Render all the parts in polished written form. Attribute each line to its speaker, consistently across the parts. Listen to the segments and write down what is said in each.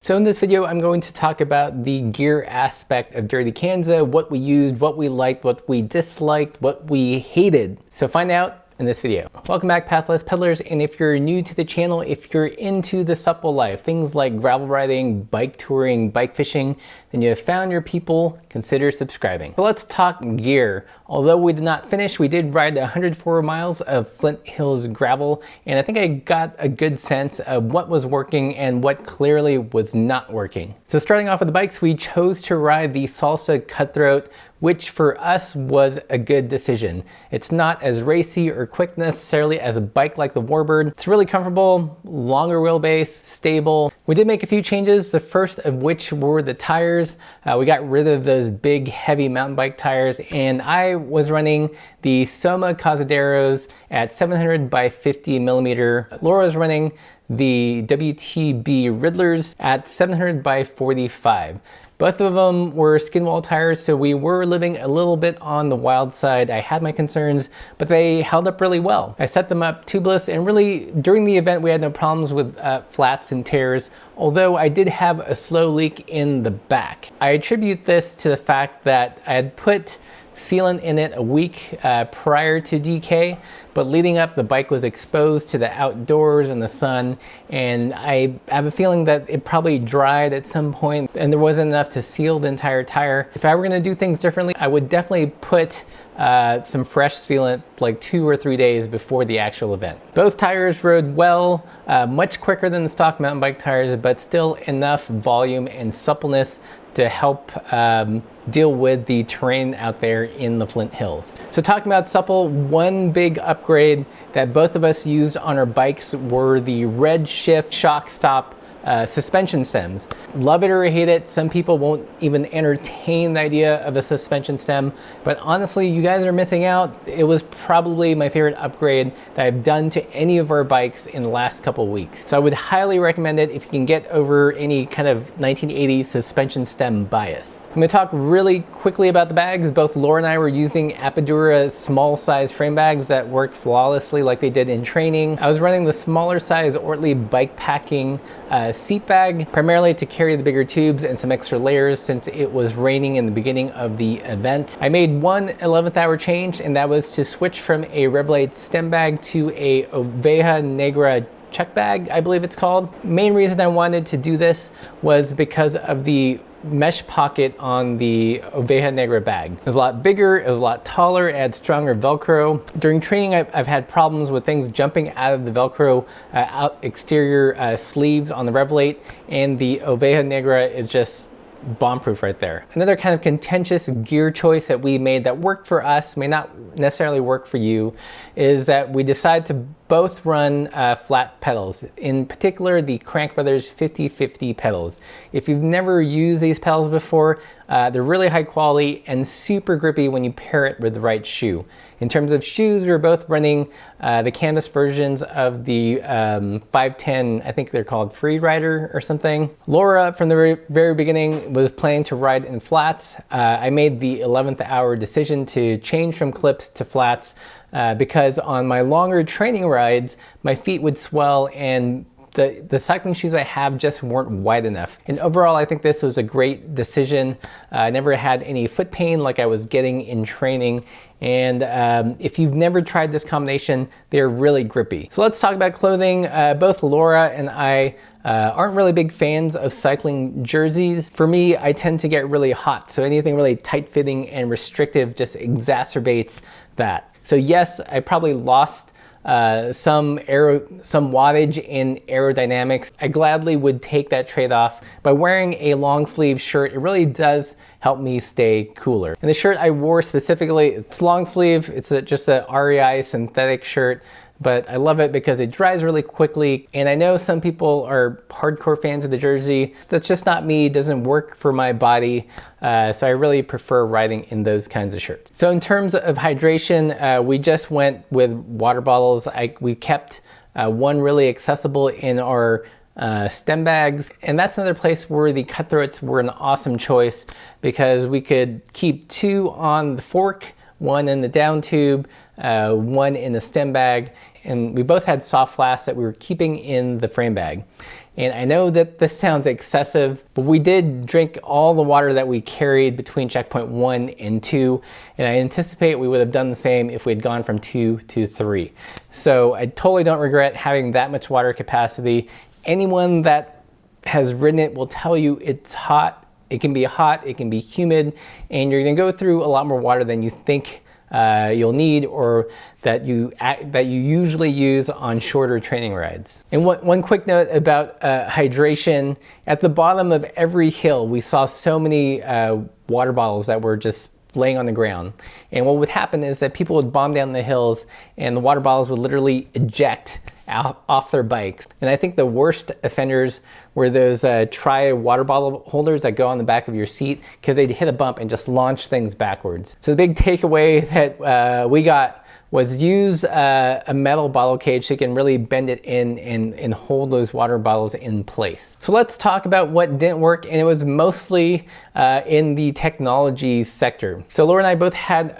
Speaker 1: So in this video, I'm going to talk about the gear aspect of Dirty Kanza, what we used, what we liked, what we disliked, what we hated. So find out in this video. Welcome back, Pathless Peddlers, and if you're new to the channel, if you're into the supple life, things like gravel riding, bike touring, bike fishing, then you have found your people. Consider subscribing. So let's talk gear. Although we did not finish, we did ride 104 miles of Flint Hills gravel, and I think I got a good sense of what was working and what clearly was not working. So starting off with the bikes, we chose to ride the Salsa Cutthroat, which for us was a good decision. It's not as racy or quick necessarily as a bike like the Warbird. It's really comfortable, longer wheelbase, stable. We did make a few changes, the first of which were the tires. We got rid of those big heavy mountain bike tires, and I was running the Soma Cazadeiros at 700 by 50 millimeter. Laura was running the WTB Riddlers at 700 by 45. Both of them were skin wall tires, so we were living a little bit on the wild side. I had my concerns, but they held up really well. I set them up tubeless, and really during the event we had no problems with flats and tears, although I did have a slow leak in the back. I attribute this to the fact that I had put sealant in it a week prior to DK, but leading up the bike was exposed to the outdoors and the sun, and I have a feeling that it probably dried at some point and there wasn't enough to seal the entire tire. If I were going to do things differently, I would definitely put some fresh sealant like 2 or 3 days before the actual event. Both tires rode well, much quicker than the stock mountain bike tires, but still enough volume and suppleness to help deal with the terrain out there in the Flint Hills. So talking about supple, one big upgrade that both of us used on our bikes were the Redshift shock stop suspension stems. Love it or hate it, some people won't even entertain the idea of a suspension stem, but honestly, you guys are missing out. It was probably my favorite upgrade that I've done to any of our bikes in the last couple weeks. So I would highly recommend it if you can get over any kind of 1980s suspension stem bias. I'm going to talk really quickly about the bags. Both Laura and I were using Apidura small size frame bags that worked flawlessly like they did in training. I was running the smaller size Ortley bike packing seat bag, primarily to carry the bigger tubes and some extra layers since it was raining in the beginning of the event. I made one 11th hour change, and that was to switch from a Revlite stem bag to a Oveja Negra check bag, I believe it's called. Main reason I wanted to do this was because of the mesh pocket on the Oveja Negra bag. It was a lot bigger, it was a lot taller, it had stronger Velcro. During training, I've had problems with things jumping out of the Velcro out exterior sleeves on the Revlite, and the Oveja Negra is just bomb-proof right there. Another kind of contentious gear choice that we made that worked for us, may not necessarily work for you, is that we decided to both run flat pedals, in particular the Crank Brothers 50/50 pedals. If you've never used these pedals before, they're really high quality and super grippy when you pair it with the right shoe. In terms of shoes, we were both running the canvas versions of the 510, I think they're called Free Rider or something. Laura, from the very beginning, was planning to ride in flats. I made the 11th hour decision to change from clips to flats because on my longer training rides, my feet would swell and the cycling shoes I have just weren't wide enough. And overall, I think this was a great decision. I never had any foot pain like I was getting in training. And if you've never tried this combination, they're really grippy. So let's talk about clothing. Both Laura and I aren't really big fans of cycling jerseys. For me, I tend to get really hot, so anything really tight-fitting and restrictive just exacerbates that. So yes, I probably lost some wattage in aerodynamics. I gladly would take that trade-off. By wearing a long sleeve shirt, it really does help me stay cooler. And the shirt I wore specifically, it's long sleeve, it's just a REI synthetic shirt, but I love it because it dries really quickly. And I know some people are hardcore fans of the jersey. That's just not me, it doesn't work for my body. So I really prefer riding in those kinds of shirts. So in terms of hydration, we just went with water bottles. We kept one really accessible in our stem bags, and that's another place where the Cutthroats were an awesome choice because we could keep 2 on the fork, 1 in the down tube, 1 in the stem bag, and we both had soft flasks that we were keeping in the frame bag. And I know that this sounds excessive, but we did drink all the water that we carried between checkpoint 1 and 2, and I anticipate we would have done the same if we had gone from 2 to 3. So I totally don't regret having that much water capacity. Anyone that has ridden it will tell you it's hot. It can be hot, it can be humid, and you're gonna go through a lot more water than you think you'll need, or that you usually use on shorter training rides. And one quick note about hydration. At the bottom of every hill, we saw so many water bottles that were just laying on the ground. And what would happen is that people would bomb down the hills and the water bottles would literally eject off their bikes. And I think the worst offenders were those water bottle holders that go on the back of your seat, because they'd hit a bump and just launch things backwards. So the big takeaway that we got was use a metal bottle cage so you can really bend it in and hold those water bottles in place. So let's talk about what didn't work, and it was mostly in the technology sector. So Laura and I both had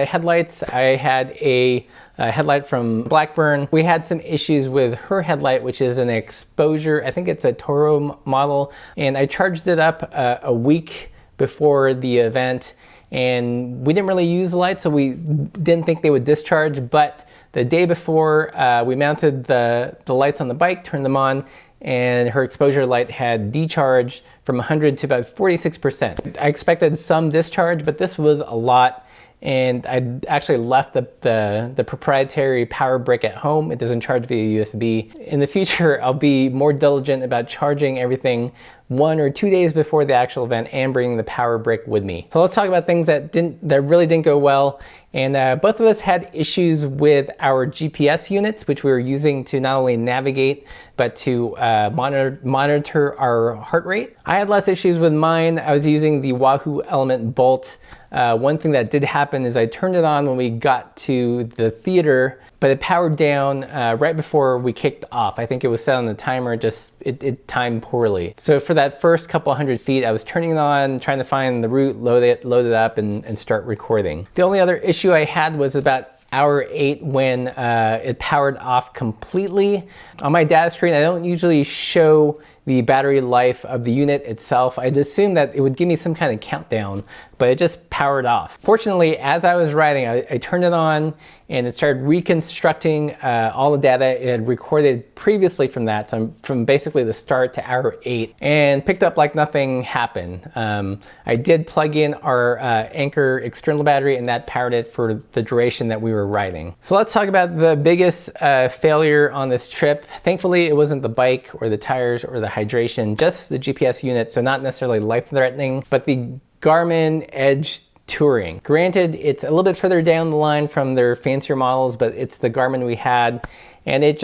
Speaker 1: headlights. I had a headlight from Blackburn. We had some issues with her headlight, which is an exposure. I think it's a Toro model, and I charged it up a week before the event, and we didn't really use the lights, so we didn't think they would discharge. But the day before, we mounted the lights on the bike, turned them on, and her exposure light had decharged from 100 to about 46%. I expected some discharge, but this was a lot. And I actually left the proprietary power brick at home. It doesn't charge via USB. In the future, I'll be more diligent about charging everything 1 or 2 days before the actual event and bringing the power brick with me. So let's talk about things that really didn't go well. And both of us had issues with our GPS units, which we were using to not only navigate, but to monitor our heart rate. I had less issues with mine. I was using the Wahoo Element Bolt. One thing that did happen is I turned it on when we got to the theater, but it powered down right before we kicked off. I think it was set on the timer, it timed poorly. So for that first couple 100 feet, I was turning it on, trying to find the route, load it up, and start recording. The only other issue I had was about hour 8 when it powered off completely. On my data screen, I don't usually show the battery life of the unit itself. I'd assume that it would give me some kind of countdown, but it just powered off. Fortunately, as I was riding, I turned it on and it started reconstructing all the data it had recorded previously from that, so from basically the start to hour 8, and picked up like nothing happened. I did plug in our Anchor external battery, and that powered it for the duration that we were riding. So let's talk about the biggest failure on this trip. Thankfully, it wasn't the bike or the tires or the hydration, just the GPS unit, so not necessarily life-threatening, but the Garmin Edge Touring. Granted, it's a little bit further down the line from their fancier models, but it's the Garmin we had, and it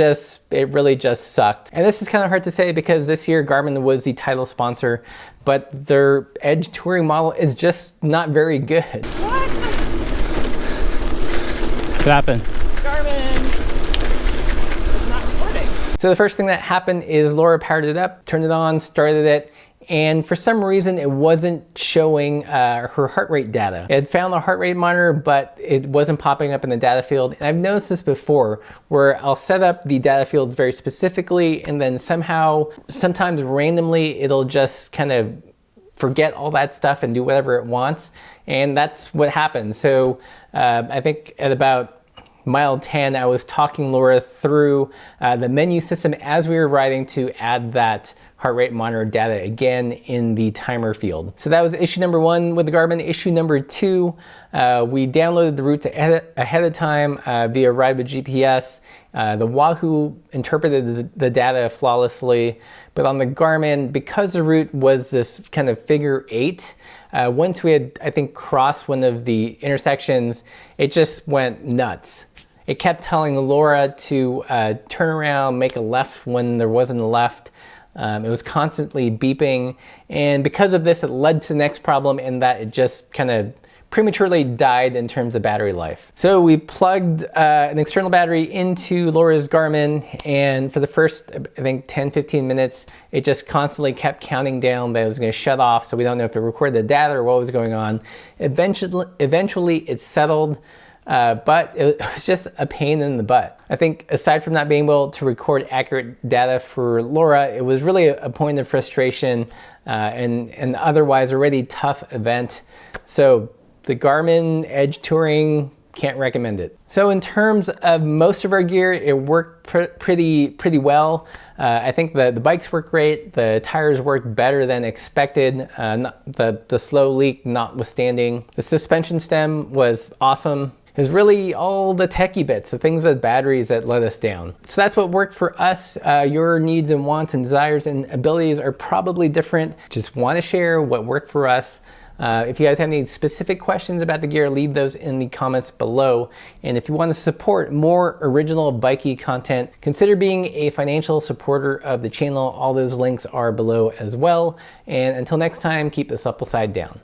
Speaker 1: really just sucked. And this is kind of hard to say because this year Garmin was the title sponsor, but their Edge Touring model is just not very good.
Speaker 2: What?
Speaker 1: What happened?
Speaker 2: Garmin is not recording.
Speaker 1: So the first thing that happened is Laura powered it up, turned it on, started it, and for some reason it wasn't showing her heart rate data. It had found the heart rate monitor, but it wasn't popping up in the data field. And I've noticed this before, where I'll set up the data fields very specifically, and then sometimes randomly, it'll just kind of forget all that stuff and do whatever it wants. And that's what happened. So I think at about mile 10, I was talking Laura through the menu system as we were riding to add that heart rate monitor data again in the timer field. So that was issue number 1 with the Garmin. Issue number 2, we downloaded the routes ahead of time via Ride with GPS. The Wahoo interpreted the data flawlessly, but on the Garmin, because the route was this kind of figure 8, once we had, I think, crossed one of the intersections, it just went nuts. It kept telling Laura to turn around, make a left when there wasn't a left. It was constantly beeping, and because of this, it led to the next problem in that it just kind of prematurely died in terms of battery life. So we plugged an external battery into Laura's Garmin, and for the first, I think, 10-15 minutes, it just constantly kept counting down that it was going to shut off, so we don't know if it recorded the data or what was going on. Eventually it settled. but it was just a pain in the butt. I think aside from not being able to record accurate data for Laura, it was really a point of frustration and otherwise already tough event. So the Garmin Edge Touring, can't recommend it. So in terms of most of our gear, it worked pretty well. I think the bikes work great. The tires worked better than expected. The slow leak notwithstanding. The suspension stem was awesome. It was really all the techie bits, the things with batteries that let us down. So that's what worked for us. Your needs and wants and desires and abilities are probably different. Just want to share what worked for us. If you guys have any specific questions about the gear, leave those in the comments below. And if you want to support more original bikey content, consider being a financial supporter of the channel. All those links are below as well. And until next time, keep the supple side down.